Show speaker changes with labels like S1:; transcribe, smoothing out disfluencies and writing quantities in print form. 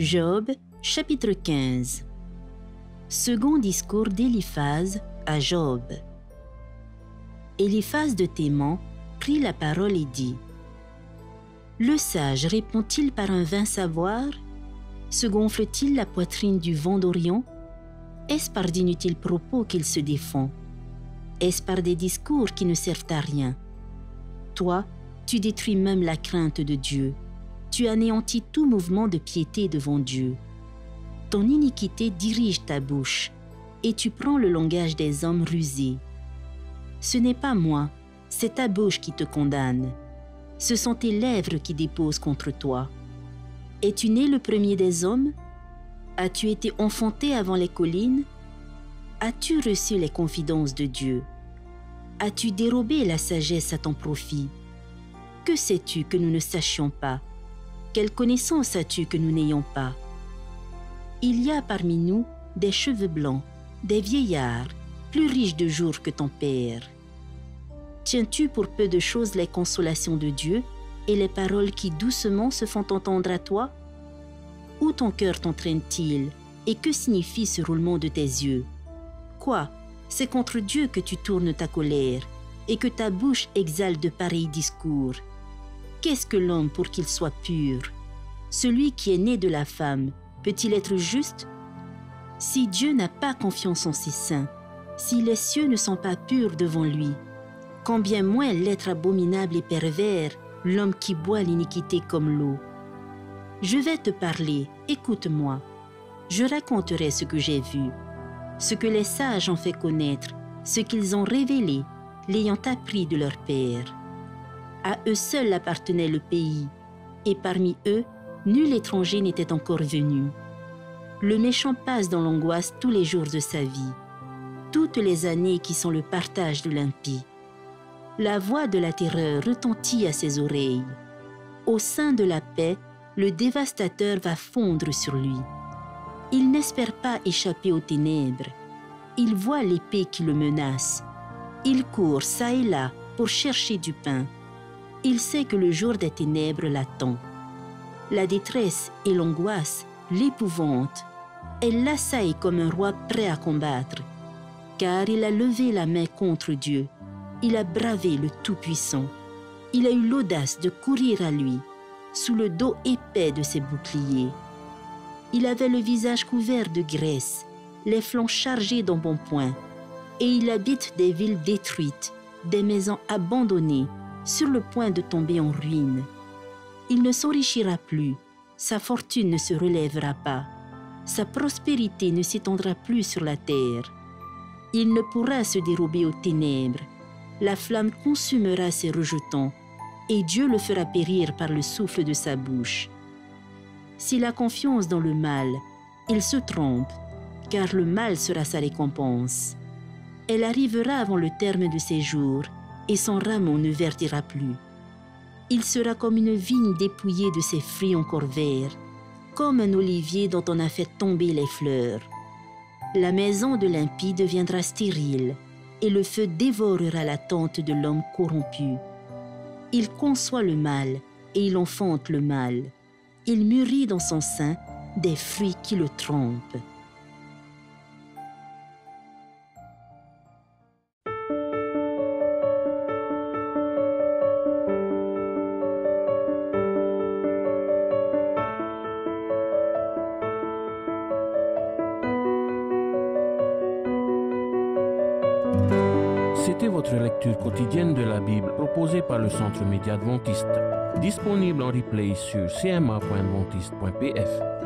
S1: Job, chapitre 15. Second discours d'Éliphaz à Job. Éliphaz de Théman prit la parole et dit : Le sage répond-il par un vain savoir? Se gonfle-t-il la poitrine du vent d'Orient? Est-ce par d'inutiles propos qu'il se défend? Est-ce par des discours qui ne servent à rien? Toi, tu détruis même la crainte de Dieu. Tu anéantis tout mouvement de piété devant Dieu. Ton iniquité dirige ta bouche, et tu prends le langage des hommes rusés. Ce n'est pas moi, c'est ta bouche qui te condamne. Ce sont tes lèvres qui déposent contre toi. Es-tu né le premier des hommes? As-tu été enfanté avant les collines? As-tu reçu les confidences de Dieu? As-tu dérobé la sagesse à ton profit? Que sais-tu que nous ne sachions pas? Quelle connaissance as-tu que nous n'ayons pas? Il y a parmi nous des cheveux blancs, des vieillards, plus riches de jours que ton père. Tiens-tu pour peu de choses les consolations de Dieu et les paroles qui doucement se font entendre à toi? Où ton cœur t'entraîne-t-il et que signifie ce roulement de tes yeux? Quoi? C'est contre Dieu que tu tournes ta colère et que ta bouche exhale de pareils discours. Qu'est-ce que l'homme pour qu'il soit pur? Celui qui est né de la femme, peut-il être juste? Si Dieu n'a pas confiance en ses saints, si les cieux ne sont pas purs devant lui, combien moins l'être abominable et pervers, l'homme qui boit l'iniquité comme l'eau. Je vais te parler, écoute-moi. Je raconterai ce que j'ai vu, ce que les sages ont fait connaître, ce qu'ils ont révélé, l'ayant appris de leur père. À eux seuls appartenait le pays, et parmi eux, nul étranger n'était encore venu. Le méchant passe dans l'angoisse tous les jours de sa vie, toutes les années qui sont le partage de l'impie. La voix de la terreur retentit à ses oreilles. Au sein de la paix, le dévastateur va fondre sur lui. Il n'espère pas échapper aux ténèbres. Il voit l'épée qui le menace. Il court çà et là pour chercher du pain. Il sait que le jour des ténèbres l'attend. La détresse et l'angoisse, l'épouvante, elle l'assaille comme un roi prêt à combattre, car il a levé la main contre Dieu. Il a bravé le Tout-Puissant. Il a eu l'audace de courir à lui, sous le dos épais de ses boucliers. Il avait le visage couvert de graisse, les flancs chargés d'embonpoint, et il habite des villes détruites, des maisons abandonnées, sur le point de tomber en ruine. Il ne s'enrichira plus, sa fortune ne se relèvera pas, sa prospérité ne s'étendra plus sur la terre. Il ne pourra se dérober aux ténèbres, la flamme consumera ses rejetons, et Dieu le fera périr par le souffle de sa bouche. S'il a confiance dans le mal, il se trompe, car le mal sera sa récompense. Elle arrivera avant le terme de ses jours, et son rameau ne verdira plus. Il sera comme une vigne dépouillée de ses fruits encore verts, comme un olivier dont on a fait tomber les fleurs. La maison de l'impie deviendra stérile, et le feu dévorera la tente de l'homme corrompu. Il conçoit le mal, et il enfante le mal. Il mûrit dans son sein des fruits qui le trompent.
S2: C'était votre lecture quotidienne de la Bible proposée par le Centre Média Adventiste, disponible en replay sur cma.adventiste.pf.